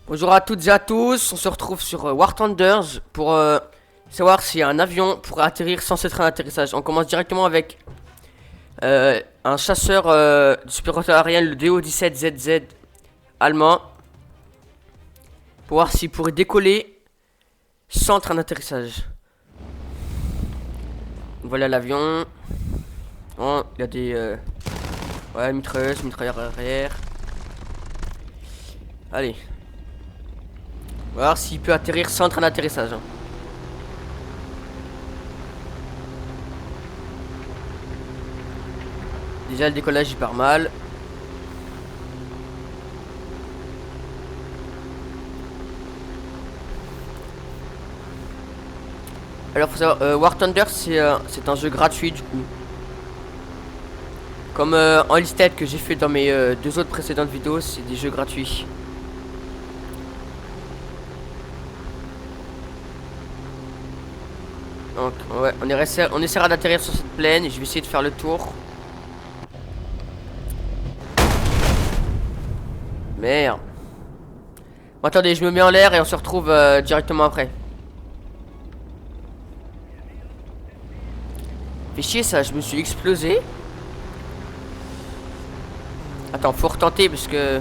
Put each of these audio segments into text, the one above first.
Bonjour à toutes et à tous, on se retrouve sur War Thunders pour savoir si un avion pourrait atterrir sans être un atterrissage. On commence directement avec un chasseur de super aérien, le DO-17ZZ allemand, pour voir s'il pourrait décoller sans être un atterrissage. Voilà l'avion. Oh, il y a des mitrailleuses, mitrailleurs arrière. Allez. On va voir s'il peut atterrir sans être un atterrissage. Déjà le décollage il part mal. Alors faut savoir, War Thunder c'est un jeu gratuit du coup. Comme Enlisted que j'ai fait dans mes deux autres précédentes vidéos, c'est des jeux gratuits. Donc ouais, on essaiera d'atterrir sur cette plaine et je vais essayer de faire le tour. Merde. Bon, attendez, je me mets en l'air et on se retrouve directement après. Fait chier ça, je me suis explosé. Attends, faut retenter parce que...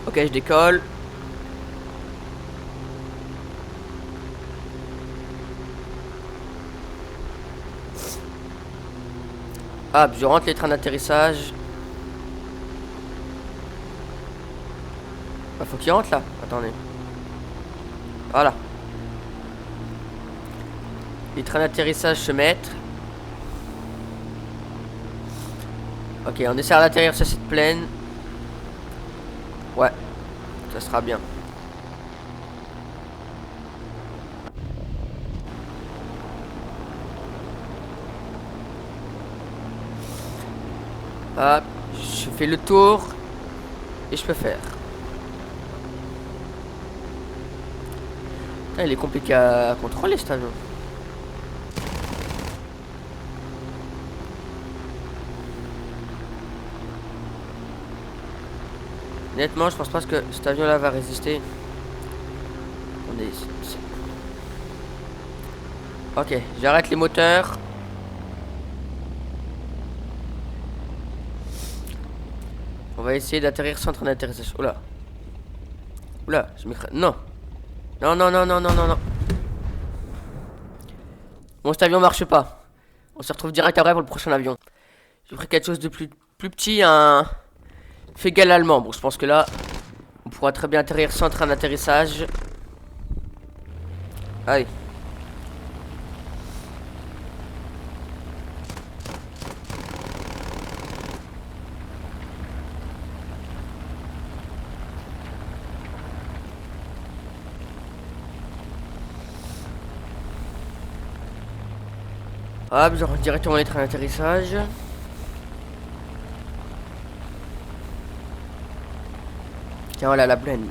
Ok, je décolle. Ah, je rentre les trains d'atterrissage. Bah, faut qu'il rentre là. Attendez. Voilà. Les trains d'atterrissage se mettent. Ok, on essaie d'atterrir sur cette plaine. Ouais, ça sera bien. Hop, je fais le tour. Et je peux faire. Putain, il est compliqué à contrôler cet avion. Honnêtement, je pense pas que cet avion là va résister. Attendez. Ok, j'arrête les moteurs. On va essayer d'atterrir sans train d'atterrissage. Oula. Oula, je m'écrase. Non. Non, non, non, non, non, non, non. Bon, cet avion marche pas. On se retrouve direct après pour le prochain avion. J'ai pris quelque chose de plus petit, un Fégal allemand. Bon, je pense que là, on pourra très bien atterrir sans train d'atterrissage. Allez. Hop, je rentre directement les trains d'atterrissage. Tiens, voilà la plaine.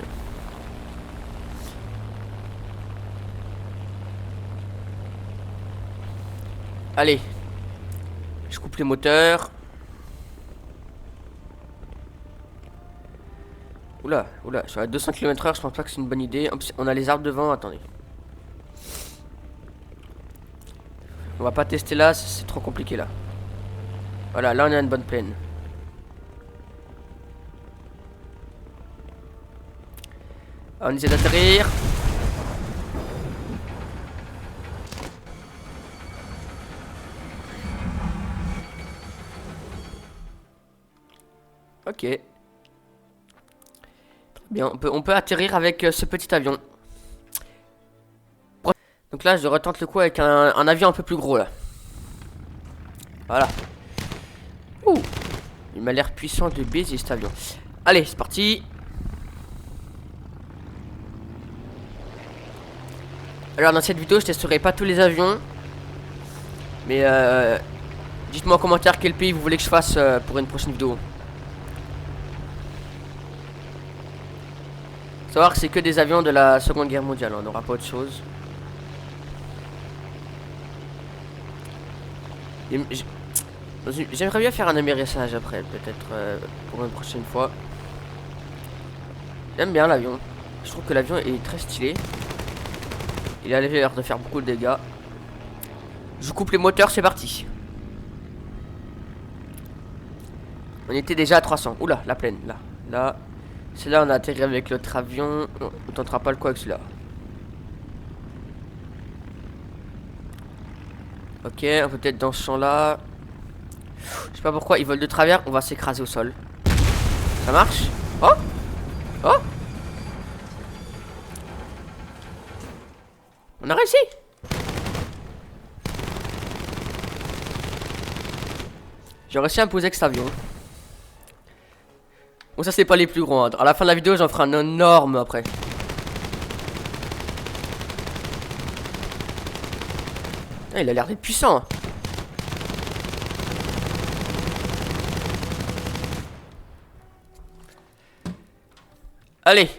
Allez. Je coupe les moteurs. Oula, oula, je suis à 200 km/h, je pense pas que c'est une bonne idée. En plus, on a les arbres devant, attendez. On va pas tester là, c'est trop compliqué là. Voilà, là on a une bonne plaine. On essaie d'atterrir. Ok. Bien, on peut atterrir avec ce petit avion. Donc là, je retente le coup avec un avion un peu plus gros là. Voilà. Ouh. Il m'a l'air puissant de baiser cet avion. Allez, c'est parti. Alors dans cette vidéo, je testerai pas tous les avions. Mais dites-moi en commentaire quel pays vous voulez que je fasse pour une prochaine vidéo. Faut savoir que c'est que des avions de la Seconde Guerre mondiale, on n'aura pas autre chose. J'aimerais bien faire un amérissage après, peut-être pour une prochaine fois. J'aime bien l'avion. Je trouve que l'avion est très stylé. Il a l'air de faire beaucoup de dégâts. Je coupe les moteurs, c'est parti. On était déjà à 300. Oula, la plaine, là. Là. C'est là on a atterri avec l'autre avion. On tentera pas le coup avec celui-là. Ok, on peut peut-être dans ce champ-là. Je sais pas pourquoi, ils volent de travers. On va s'écraser au sol. Ça marche? Oh! Oh! On a réussi! J'ai réussi à me poser avec cet avion. Bon, ça c'est pas les plus gros. Hein. À la fin de la vidéo, j'en ferai un énorme après. Ah, il a l'air d'être puissant. Hein. Allez.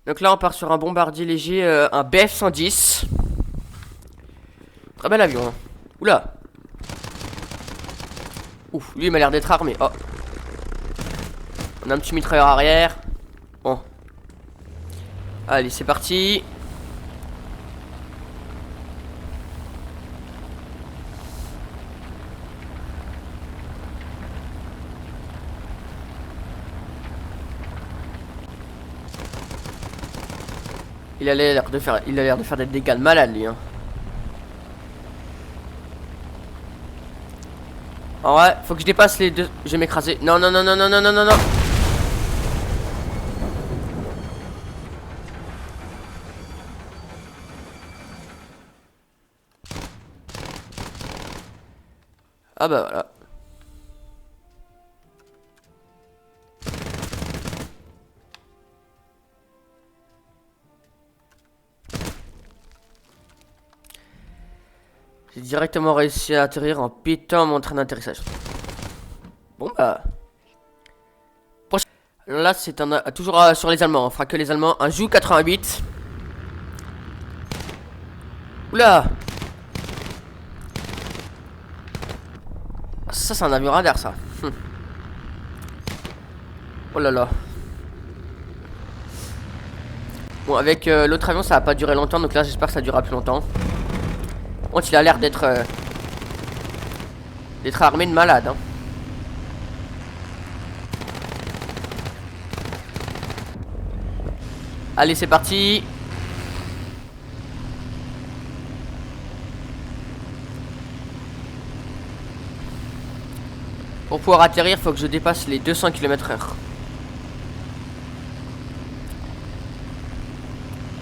Donc là, on part sur un bombardier léger, un BF-110. Très bel avion. Hein. Oula. Ouf, lui il m'a l'air d'être armé. Oh. On a un petit mitrailleur arrière. Bon. Allez, c'est parti. Il a l'air de faire des dégâts de malade lui. Hein. En vrai, faut que je dépasse les deux. Je vais m'écraser. Non, non, non, non, non, non, non, non, non. Ah bah voilà. J'ai directement réussi à atterrir en pétant mon train d'atterrissage. Bon bah. Là c'est toujours sur les Allemands. On fera que les Allemands. Un Ju 88. Oula. Ça c'est un avion radar ça. Oh là là. Bon avec l'autre avion ça va pas durer longtemps. Donc là j'espère que ça durera plus longtemps. Bon il a l'air d'être armé de malade hein. Allez c'est parti. Pour pouvoir atterrir, faut que je dépasse les 200 km/h.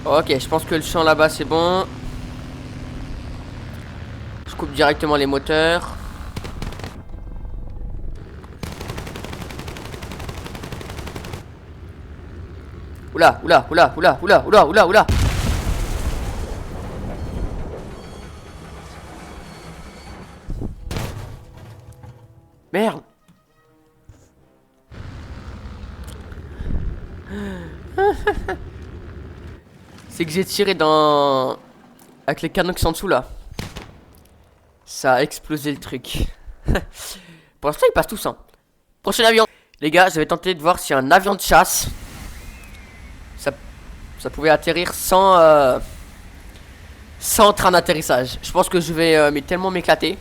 Ok, je pense que le champ là-bas c'est bon. Je coupe directement les moteurs. Oula, oula, oula, oula, oula, oula, oula, oula. Merde. C'est que j'ai tiré dans... avec les canons qui sont en dessous là. Ça a explosé le truc. Pour l'instant ils passent tous hein. Prochain avion. Les gars, je vais tenter de voir si un avion de chasse ça pouvait atterrir sans train d'atterrissage. Je pense que je vais mais tellement m'éclater.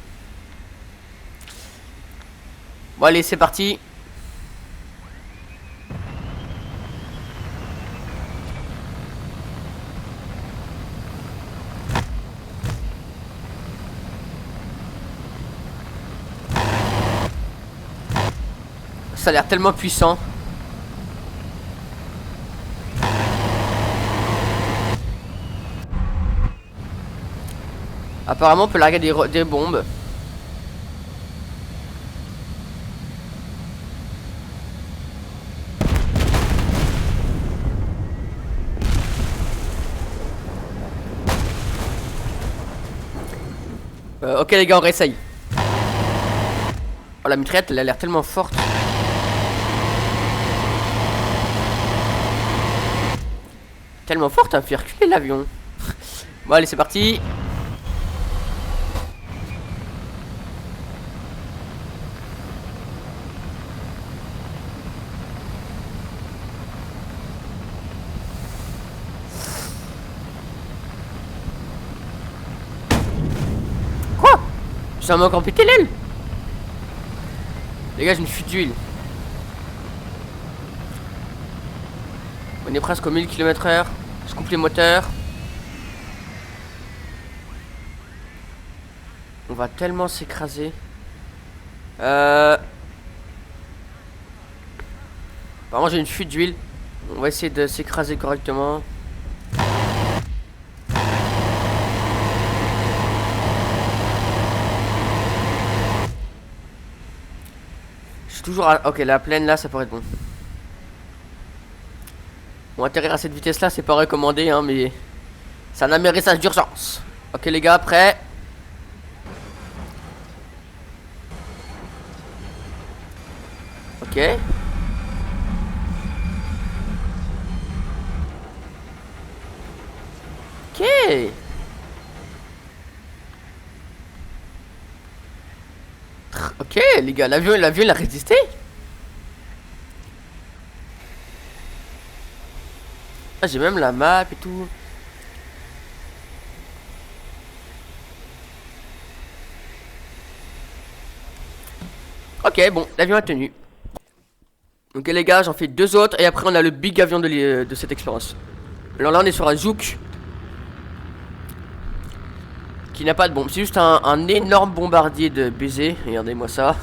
Bon allez c'est parti. Ça a l'air tellement puissant. Apparemment on peut larguer des bombes. Ok les gars on réessaye. Oh la mitraillette elle a l'air tellement forte. Tellement forte à faire reculer l'avion. Bon allez c'est parti. Ça m'a encore pété l'aile. Les gars, j'ai une fuite d'huile. On est presque au 1000 km/h. Je coupe les moteurs. On va tellement s'écraser. Apparemment j'ai une fuite d'huile. On va essayer de s'écraser correctement. Je suis toujours à... Ok, la plaine là, ça pourrait être bon. Bon, atterrir à cette vitesse là, c'est pas recommandé, hein, mais... C'est un amérissage d'urgence. Ok les gars, prêts? Ok. Ok. Ok les gars, l'avion il a résisté. Ah, j'ai même la map et tout. Ok, bon, l'avion a tenu. Ok les gars, j'en fais deux autres et après on a le big avion de cette expérience. Alors là on est sur un Zouk qui n'a pas de bombe, c'est juste un énorme bombardier de baiser. Regardez-moi ça.